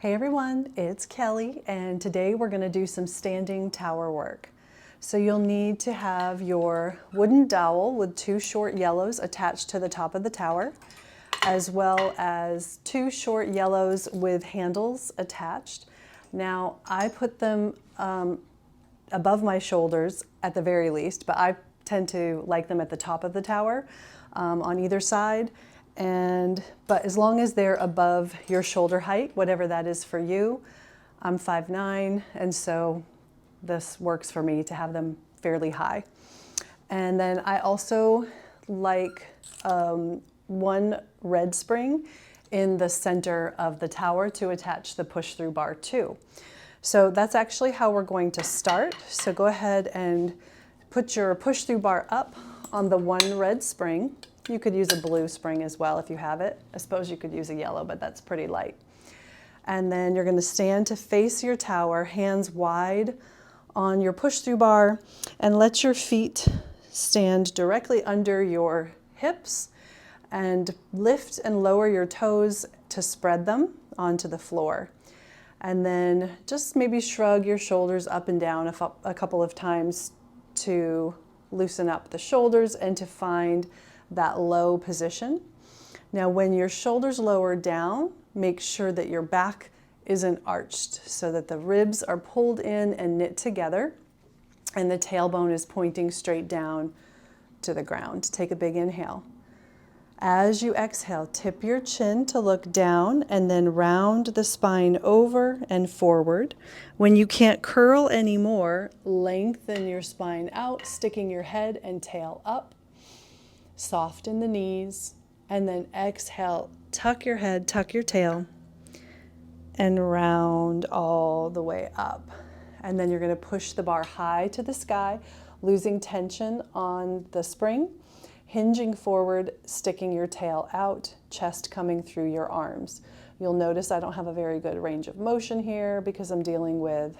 Hey everyone, it's Kelly, and today we're going to do some standing tower work. So you'll need to have your wooden dowel with two short yellows attached to the top of the tower, as well as two short yellows with handles attached. Now I put them above my shoulders at the very least, but I tend to like them at the top of the tower on either side. But as long as they're above your shoulder height, whatever that is for you, I'm 5'9", and so this works for me to have them fairly high. And then I also like one red spring in the center of the tower to attach the push-through bar to. So that's actually how we're going to start. So go ahead and put your push-through bar up on the one red spring. You could use a blue spring as well if you have it. I suppose you could use a yellow, but that's pretty light. And then you're going to stand to face your tower, hands wide on your push-through bar, and let your feet stand directly under your hips, and lift and lower your toes to spread them onto the floor. And then just maybe shrug your shoulders up and down a couple of times to loosen up the shoulders and to find that low position. Now when your shoulders lower down, make sure that your back isn't arched so that the ribs are pulled in and knit together and the tailbone is pointing straight down to the ground. Take a big inhale. As you exhale, tip your chin to look down and then round the spine over and forward. When you can't curl anymore, lengthen your spine out, sticking your head and tail up. Soften the knees, and then exhale, tuck your head, tuck your tail, and round all the way up. And then you're going to push the bar high to the sky, losing tension on the spring, hinging forward, sticking your tail out, chest coming through your arms. You'll notice I don't have a very good range of motion here because I'm dealing with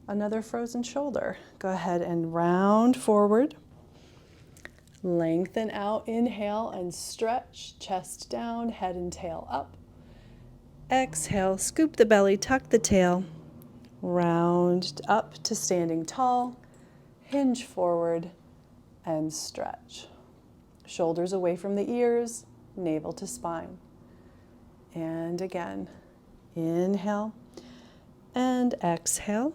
another frozen shoulder. Go ahead and round forward. Lengthen out, inhale and stretch, chest down, head and tail up. Exhale, scoop the belly, tuck the tail, round up to standing tall, hinge forward and stretch. Shoulders away from the ears, navel to spine. And again, inhale and exhale.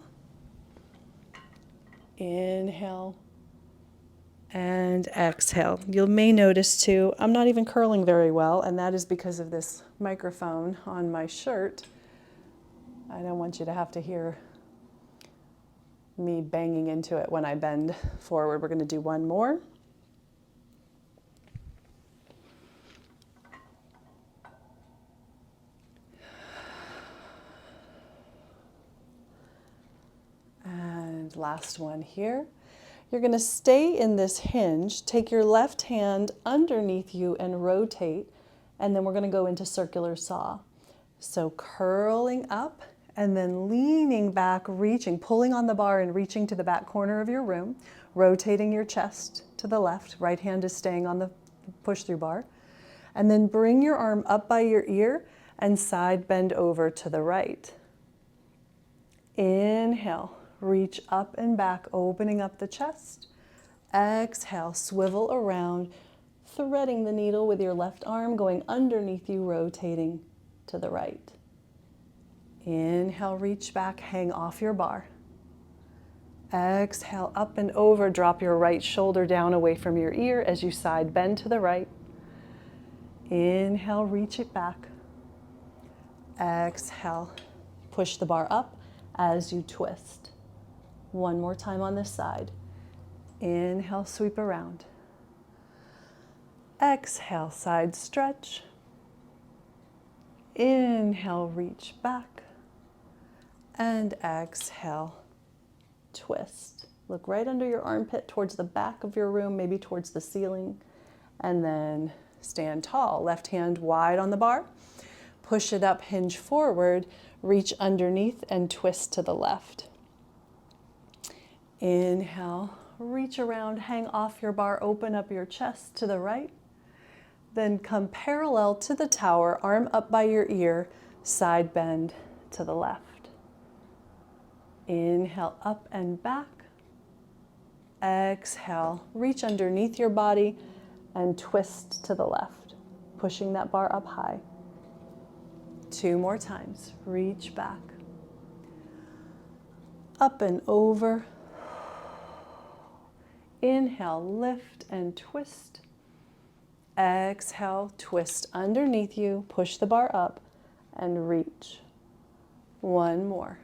Inhale and exhale. You may notice too, I'm not even curling very well, and that is because of this microphone on my shirt. I don't want you to have to hear me banging into it when I bend forward. We're going to do one more. And last one here. You're going to stay in this hinge, take your left hand underneath you and rotate, and then we're going to go into circular saw. So curling up and then leaning back, reaching, pulling on the bar and reaching to the back corner of your room, rotating your chest to the left, right hand is staying on the push-through bar, and then bring your arm up by your ear and side bend over to the right. Inhale. Reach up and back, opening up the chest. Exhale, swivel around, threading the needle with your left arm, going underneath you, rotating to the right. Inhale, reach back, hang off your bar. Exhale, up and over, drop your right shoulder down away from your ear as you side bend to the right. Inhale, reach it back. Exhale, push the bar up as you twist. One more time on this side. Inhale, sweep around. Exhale, side stretch. Inhale, reach back. And exhale, twist. Look right under your armpit towards the back of your room, maybe towards the ceiling. And then stand tall. Left hand wide on the bar. Push it up, hinge forward, reach underneath and twist to the left. Inhale, reach around, hang off your bar, open up your chest to the right. Then come parallel to the tower, arm up by your ear, Side bend to the left. Inhale, up and back. Exhale, reach underneath your body and twist to the left, pushing that bar up high. 2 more times. Reach back. Up and over. Inhale, lift and twist. Exhale, twist underneath you, push the bar up and reach. 1 more.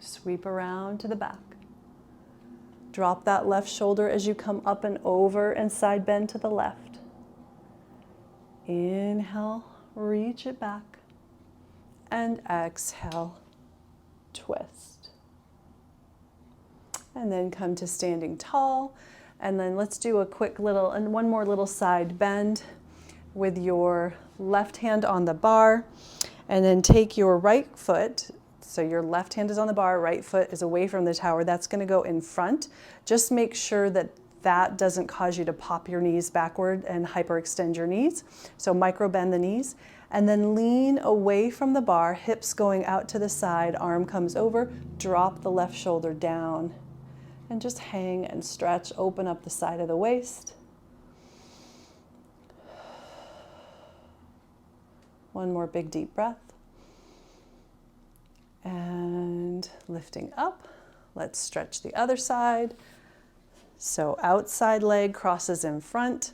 Sweep around to the back. Drop that left shoulder as you come up and over and side bend to the left. Inhale, reach it back. And exhale, twist. And then come to standing tall. And then let's do a quick little, and one more little side bend with your left hand on the bar. And then take your right foot, so your left hand is on the bar, right foot is away from the tower. That's going to go in front. Just make sure that that doesn't cause you to pop your knees backward and hyperextend your knees. So micro bend the knees. And then lean away from the bar, hips going out to the side, arm comes over, drop the left shoulder down. And just hang and stretch, open up the side of the waist. One more big deep breath. And lifting up, let's stretch the other side. So outside leg crosses in front.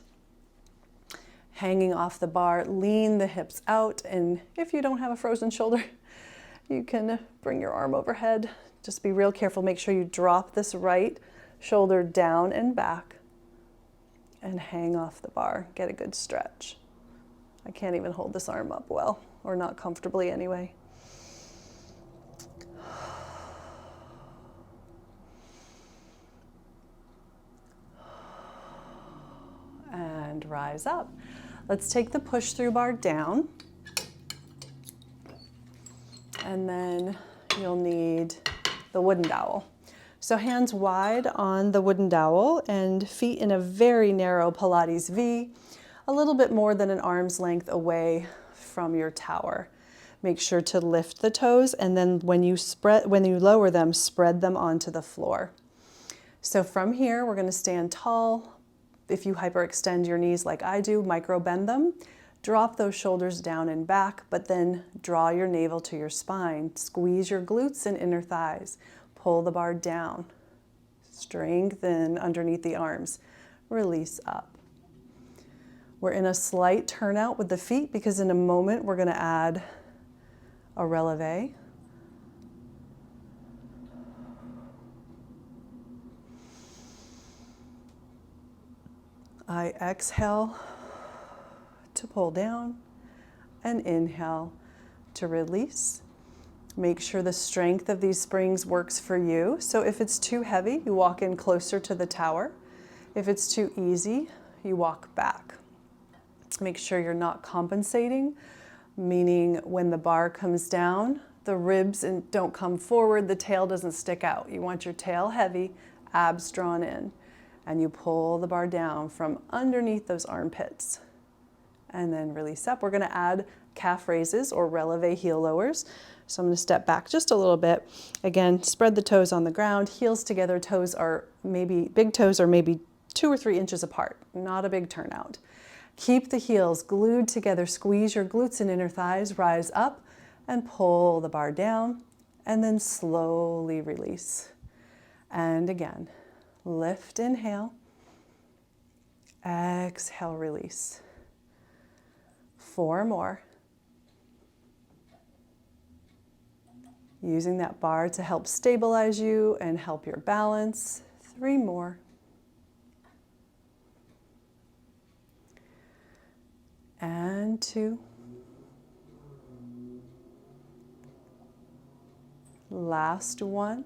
Hanging off the bar, lean the hips out. And if you don't have a frozen shoulder, you can bring your arm overhead. Just be real careful. Make sure you drop this right shoulder down and back and hang off the bar. Get a good stretch. I can't even hold this arm up well, or not comfortably anyway. And rise up. Let's take the push through bar down. And then you'll need the wooden dowel. So hands wide on the wooden dowel and feet in a very narrow Pilates V, a little bit more than an arm's length away from your tower. Make sure to lift the toes, and then when you lower them, spread them onto the floor. So from here, we're going to stand tall. If you hyperextend your knees like I do, micro bend them. Drop those shoulders down and back, but then draw your navel to your spine. Squeeze your glutes and inner thighs. Pull the bar down. Strengthen underneath the arms. Release up. We're in a slight turnout with the feet because in a moment we're going to add a releve. I exhale to pull down and inhale to release. Make sure the strength of these springs works for you. So if it's too heavy, you walk in closer to the tower. If it's too easy, you walk back. Make sure you're not compensating, meaning when the bar comes down, the ribs don't come forward, the tail doesn't stick out. You want your tail heavy, abs drawn in. And you pull the bar down from underneath those armpits. And then release up. We're going to add calf raises or releve heel lowers. So I'm going to step back just a little bit. Again, spread the toes on the ground, heels together, big toes are maybe 2 or 3 inches apart, not a big turnout. Keep the heels glued together, squeeze your glutes and inner thighs, rise up and pull the bar down, and then slowly release. And again. Lift, inhale, exhale, release. 4 more. Using that bar to help stabilize you and help your balance. 3 more. And 2. Last one.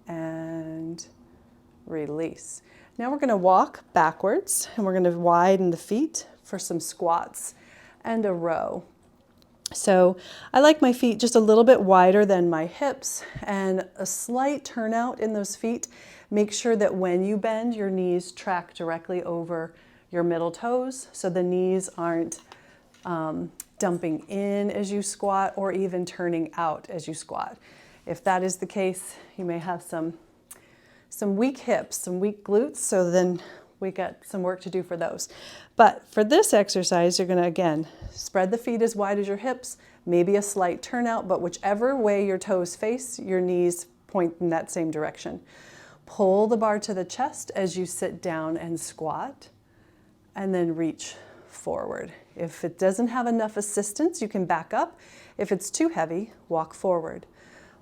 And release. Now we're going to walk backwards and we're going to widen the feet for some squats and a row. So I like my feet just a little bit wider than my hips and a slight turnout in those feet. Make sure that when you bend, your knees track directly over your middle toes so the knees aren't dumping in as you squat or even turning out as you squat. If that is the case, you may have some weak hips, some weak glutes, so then we got some work to do for those. But for this exercise, you're gonna, again, spread the feet as wide as your hips, maybe a slight turnout, but whichever way your toes face, your knees point in that same direction. Pull the bar to the chest as you sit down and squat, and then reach forward. If it doesn't have enough assistance, you can back up. If it's too heavy, walk forward.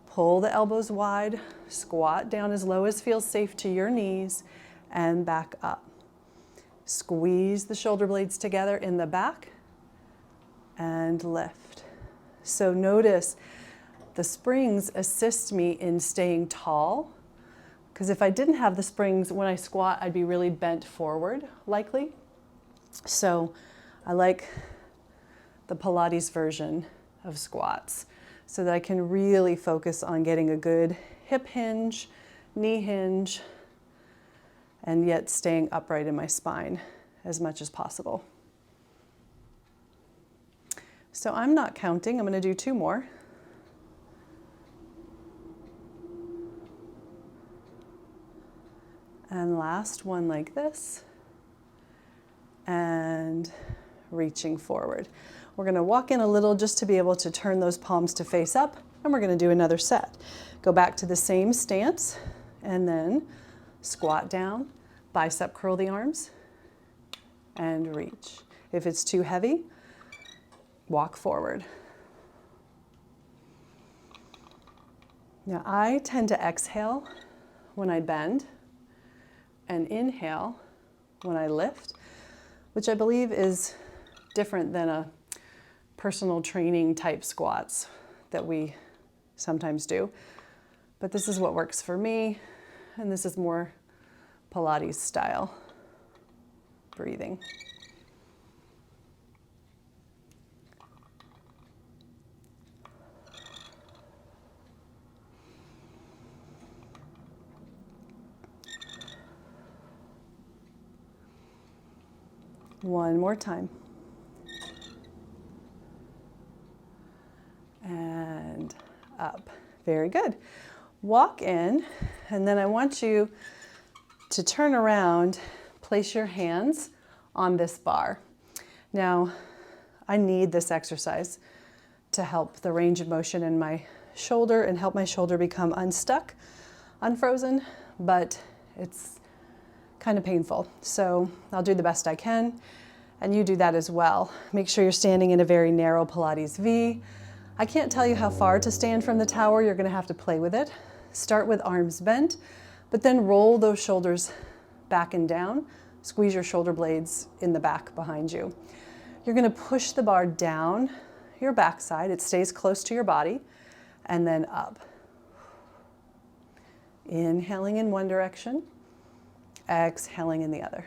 Pull the elbows wide, squat down as low as feels safe to your knees, and back up. Squeeze the shoulder blades together in the back, and lift. So notice the springs assist me in staying tall, because if I didn't have the springs, when I squat, I'd be really bent forward, likely. So I like the Pilates version of squats so that I can really focus on getting a good hip hinge, knee hinge, and yet staying upright in my spine as much as possible. So I'm not counting, I'm going to do 2 more. And last one like this. And reaching forward. We're going to walk in a little just to be able to turn those palms to face up, and we're going to do another set. Go back to the same stance, and then squat down, bicep curl the arms, and reach. If it's too heavy, walk forward. Now I tend to exhale when I bend and inhale when I lift, which I believe is different than a personal training type squats that we sometimes do. But this is what works for me, and this is more Pilates style breathing. One more time. And up. Very good. Walk in, and then I want you to turn around, place your hands on this bar. Now, I need this exercise to help the range of motion in my shoulder and help my shoulder become unstuck, unfrozen, but it's kind of painful. So I'll do the best I can, and you do that as well. Make sure you're standing in a very narrow Pilates V. I can't tell you how far to stand from the tower. You're going to have to play with it. Start with arms bent, but then roll those shoulders back and down. Squeeze your shoulder blades in the back behind you. You're going to push the bar down your backside. It stays close to your body, and then up. Inhaling in one direction, exhaling in the other.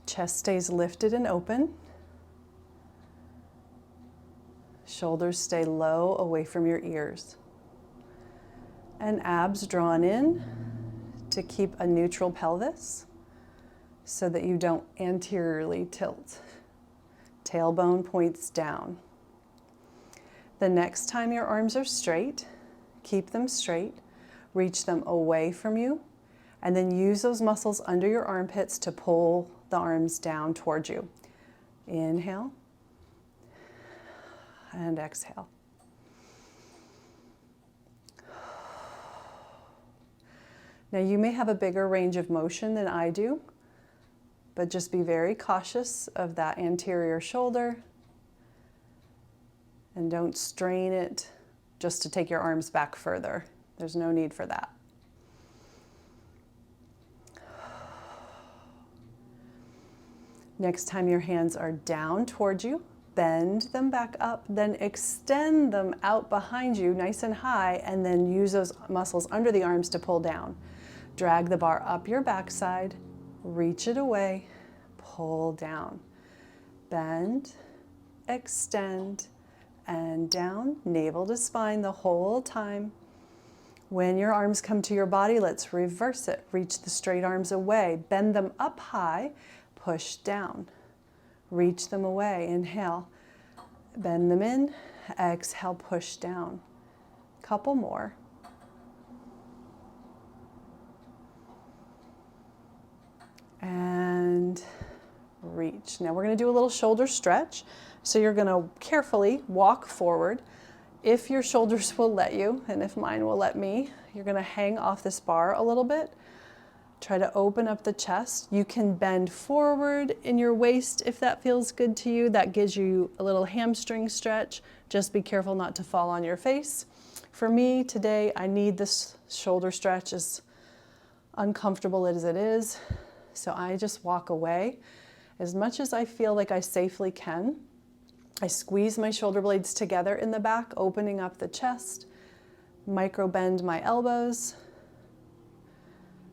Chest stays lifted and open. Shoulders stay low away from your ears. And abs drawn in to keep a neutral pelvis so that you don't anteriorly tilt. Tailbone points down. The next time your arms are straight, keep them straight, reach them away from you, and then use those muscles under your armpits to pull the arms down towards you. Inhale and exhale. Now you may have a bigger range of motion than I do, but just be very cautious of that anterior shoulder and don't strain it just to take your arms back further. There's no need for that. Next time your hands are down towards you, bend them back up, then extend them out behind you nice and high, and then use those muscles under the arms to pull down. Drag the bar up your backside, reach it away, pull down. Bend, extend, and down, navel to spine the whole time. When your arms come to your body, let's reverse it. Reach the straight arms away. Bend them up high. Push down. Reach them away. Inhale. Bend them in. Exhale, push down. Couple more. And reach. Now we're going to do a little shoulder stretch. So you're going to carefully walk forward. If your shoulders will let you, and if mine will let me, you're going to hang off this bar a little bit. Try to open up the chest. You can bend forward in your waist if that feels good to you. That gives you a little hamstring stretch. Just be careful not to fall on your face. For me today, I need this shoulder stretch, as uncomfortable as it is. So I just walk away as much as I feel like I safely can. I squeeze my shoulder blades together in the back, opening up the chest, micro bend my elbows.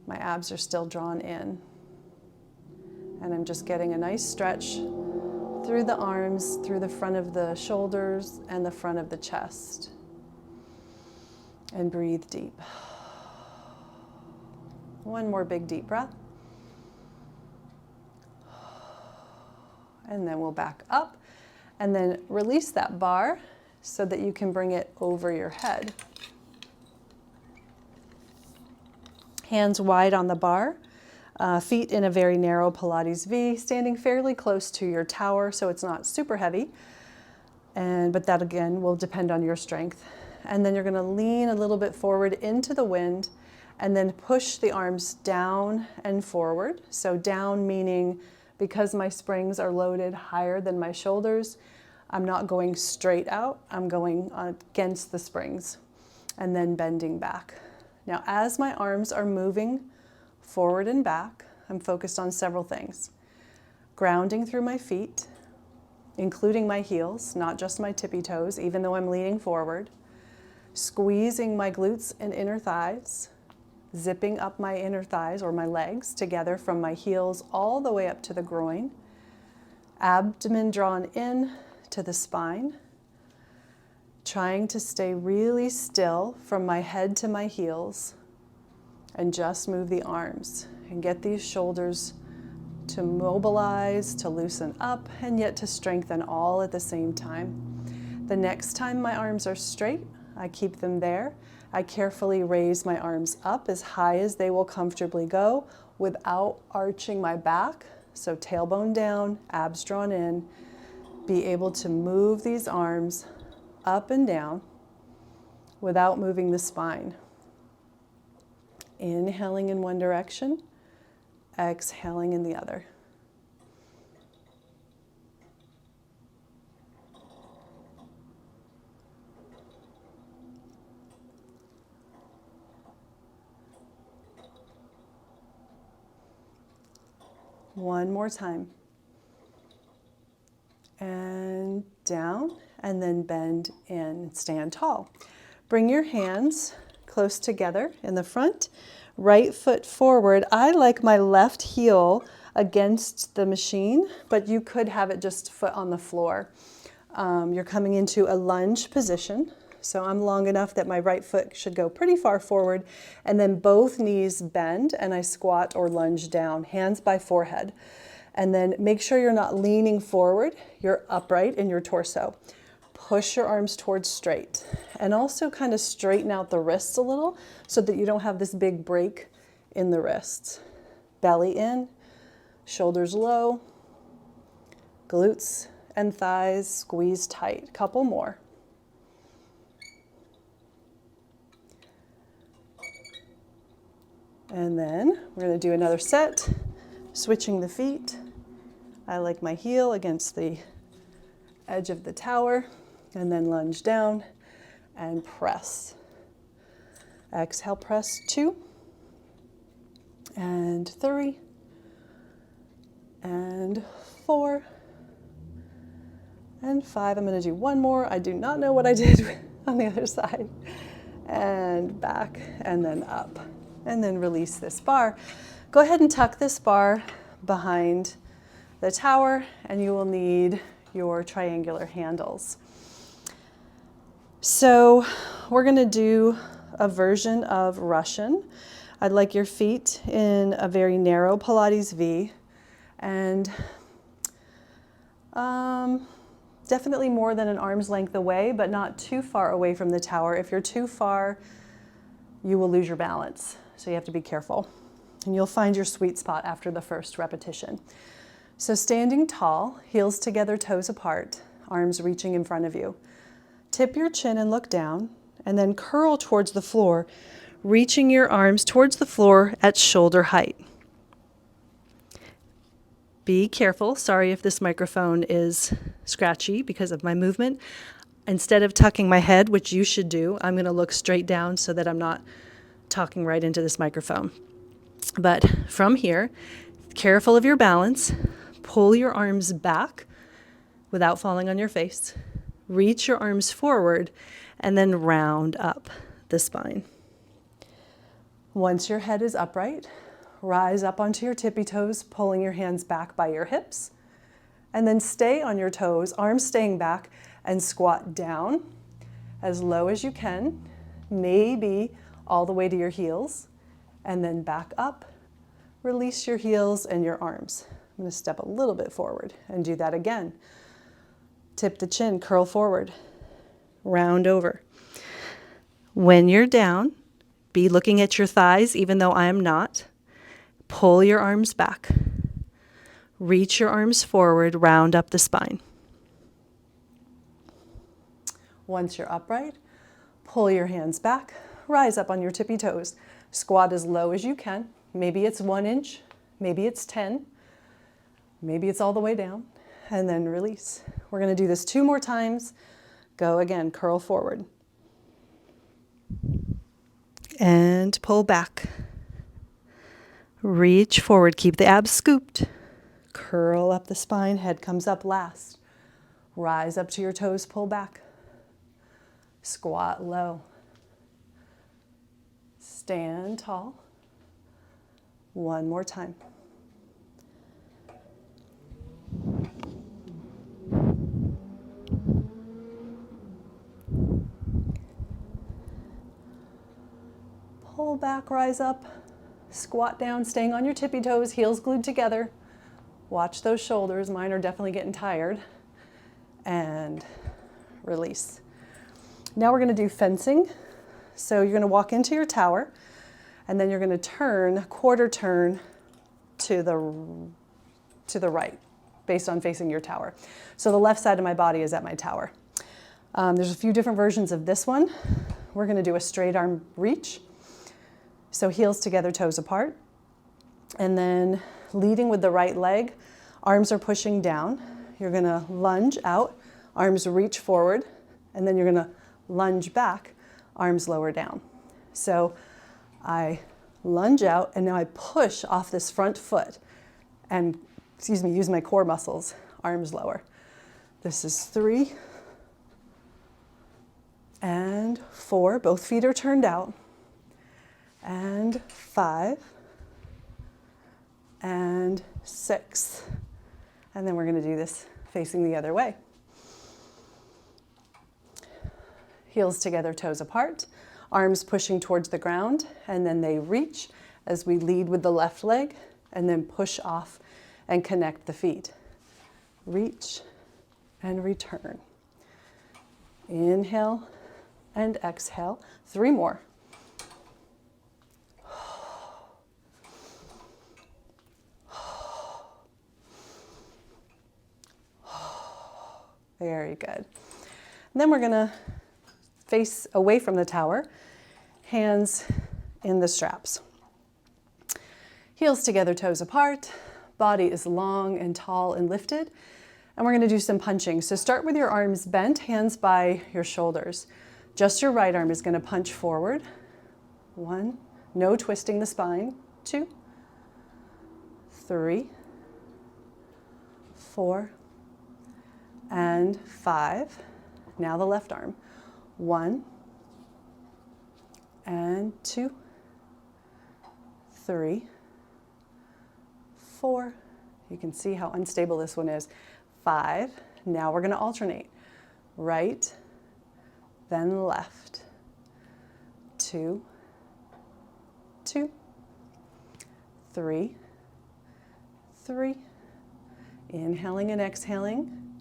My abs are still drawn in. And I'm just getting a nice stretch through the arms, through the front of the shoulders and the front of the chest. And breathe deep. One more big deep breath. And then we'll back up. And then release that bar so that you can bring it over your head. Hands wide on the bar, feet in a very narrow Pilates V, standing fairly close to your tower so it's not super heavy. But that again will depend on your strength. And then you're going to lean a little bit forward into the wind and then push the arms down and forward. So down meaning because my springs are loaded higher than my shoulders, I'm not going straight out, I'm going against the springs and then bending back. Now, as my arms are moving forward and back, I'm focused on several things. Grounding through my feet, including my heels, not just my tippy toes, even though I'm leaning forward. Squeezing my glutes and inner thighs, zipping up my inner thighs or my legs together from my heels all the way up to the groin. Abdomen drawn in to the spine. Trying to stay really still from my head to my heels and just move the arms and get these shoulders to mobilize, to loosen up, and yet to strengthen all at the same time. The next time my arms are straight, I keep them there. I carefully raise my arms up as high as they will comfortably go without arching my back. So tailbone down, abs drawn in. Be able to move these arms up and down without moving the spine. Inhaling in one direction, exhaling in the other. One more time. And down, and then bend in, stand tall. Bring your hands close together in the front, right foot forward. I like my left heel against the machine, but you could have it just foot on the floor. You're coming into a lunge position. So I'm long enough that my right foot should go pretty far forward, and then both knees bend and I squat or lunge down, hands by forehead. And then make sure you're not leaning forward, you're upright in your torso. Push your arms towards straight and also kind of straighten out the wrists a little so that you don't have this big break in the wrists. Belly in, shoulders low, glutes and thighs squeeze tight. Couple more. And then we're going to do another set, switching the feet. I like my heel against the edge of the tower, and then lunge down and press. Exhale, press 2, and 3, and 4, and 5. I'm going to do one more. I do not know what I did on the other side. And back, and then up. And then release this bar. Go ahead and tuck this bar behind the tower, and you will need your triangular handles. So we're going to do a version of Russian. I'd like your feet in a very narrow Pilates V, and definitely more than an arm's length away, but not too far away from the tower. If you're too far, you will lose your balance, so you have to be careful. And you'll find your sweet spot after the first repetition. So standing tall, heels together, toes apart, arms reaching in front of you. Tip your chin and look down, and then curl towards the floor, reaching your arms towards the floor at shoulder height. Be careful. Sorry if this microphone is scratchy because of my movement. Instead of tucking my head, which you should do, I'm going to look straight down so that I'm not talking right into this microphone. But from here, careful of your balance, pull your arms back without falling on your face. Reach your arms forward and then round up the spine. Once your head is upright, rise up onto your tippy toes, pulling your hands back by your hips, and then stay on your toes, arms staying back, and squat down as low as you can, maybe all the way to your heels, and then back up. Release your heels and your arms. I'm going to step a little bit forward and do that again. Tip the chin, curl forward, round over. When you're down, be looking at your thighs, even though I am not. Pull your arms back. Reach your arms forward, round up the spine. Once you're upright, pull your hands back, rise up on your tippy toes. Squat as low as you can. Maybe it's 1 inch, maybe it's 10, maybe it's all the way down, and then release. We're going to do this 2 more times. Go again, curl forward. And pull back. Reach forward, keep the abs scooped. Curl up the spine, head comes up last. Rise up to your toes, pull back. Squat low. Stand tall. 1 more time. Pull back, rise up, squat down, staying on your tippy toes, heels glued together. Watch those shoulders, mine are definitely getting tired. And release. Now we're going to do fencing. So you're going to walk into your tower, and then you're going to turn, quarter turn to the right, based on facing your tower. So the left side of my body is at my tower. There's a few different versions of this one. We're going to do a straight arm reach. So heels together, toes apart. And then leading with the right leg, arms are pushing down. You're going to lunge out, arms reach forward, and then you're going to lunge back, arms lower down. So I lunge out, and now I push off this front foot and, use my core muscles, arms lower. This is 3 and 4. Both feet are turned out. And 5 and 6. And then we're going to do this facing the other way. Heels together, toes apart, arms pushing towards the ground, and then they reach as we lead with the left leg, and then push off and connect the feet. Reach and return. Inhale and exhale. 3 more. Very good. And then we're going to face away from the tower, hands in the straps. Heels together, toes apart, body is long and tall and lifted, and we're going to do some punching. So start with your arms bent, hands by your shoulders. Just your right arm is going to punch forward. 1, no twisting the spine. 2, 3, 4, and 5. Now the left arm. 1 and 2, 3, 4. You can see how unstable this one is. 5. Now we're going to alternate. Right, then left. 2, 2, 3, 3. Inhaling and exhaling.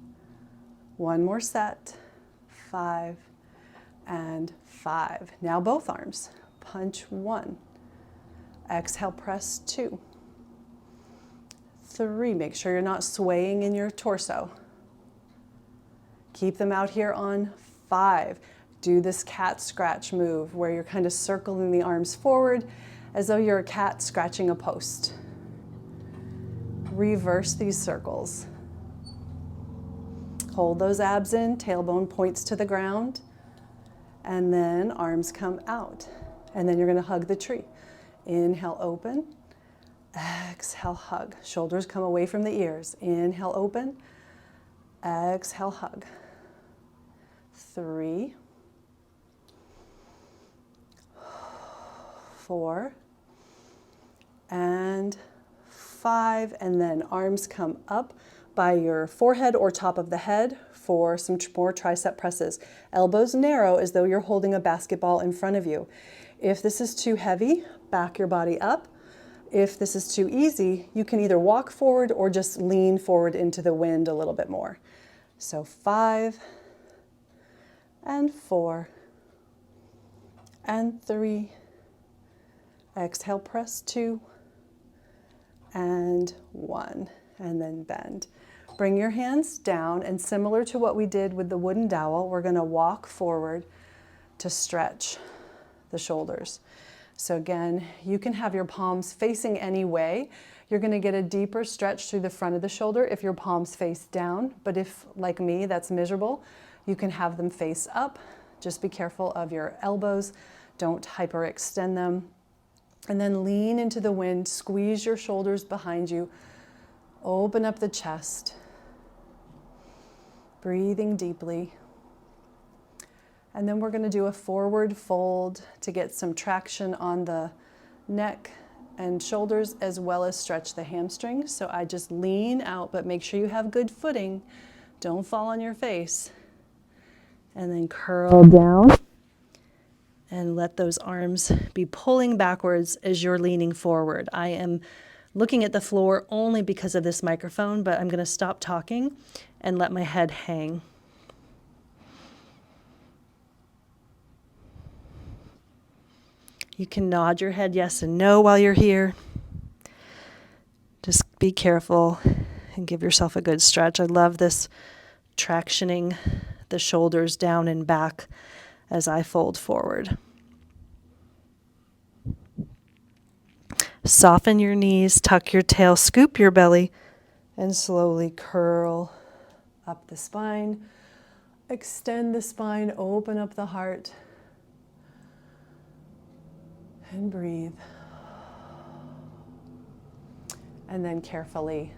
One more set. 5 and 5. Now both arms. Punch 1. Exhale, press 2. 3. Make sure you're not swaying in your torso. Keep them out here on 5. Do this cat scratch move where you're kind of circling the arms forward as though you're a cat scratching a post. Reverse these circles. Hold those abs in, tailbone points to the ground, and then arms come out. And then you're going to hug the tree. Inhale, open. Exhale, hug. Shoulders come away from the ears. Inhale, open. Exhale, hug. 3, 4, and 5. And then arms come up by your forehead or top of the head for some more tricep presses. Elbows narrow as though you're holding a basketball in front of you. If this is too heavy, back your body up. If this is too easy, you can either walk forward or just lean forward into the wind a little bit more. So 5 and 4 and 3. Exhale, press 2 and 1. And then bend. Bring your hands down, and similar to what we did with the wooden dowel, we're going to walk forward to stretch the shoulders. So again, you can have your palms facing any way. You're going to get a deeper stretch through the front of the shoulder if your palms face down, but if, like me, that's miserable, you can have them face up. Just be careful of your elbows. Don't hyperextend them. And then lean into the wind, squeeze your shoulders behind you. Open up the chest, breathing deeply. And then we're going to do a forward fold to get some traction on the neck and shoulders, as well as stretch the hamstrings. So I just lean out, but make sure you have good footing. Don't fall on your face. And then curl down and let those arms be pulling backwards as you're leaning forward. I am looking at the floor only because of this microphone, but I'm going to stop talking and let my head hang. You can nod your head yes and no while you're here. Just be careful and give yourself a good stretch. I love this tractioning the shoulders down and back as I fold forward. Soften your knees, tuck your tail, scoop your belly, and slowly curl up the spine. Extend the spine, open up the heart, and breathe. And then carefully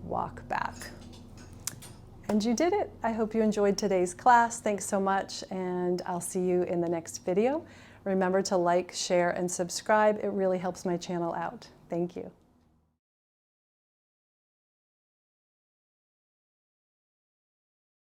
walk back. And you did it. I hope you enjoyed today's class. Thanks so much, and I'll see you in the next video. Remember to like, share, and subscribe. It really helps my channel out. Thank you.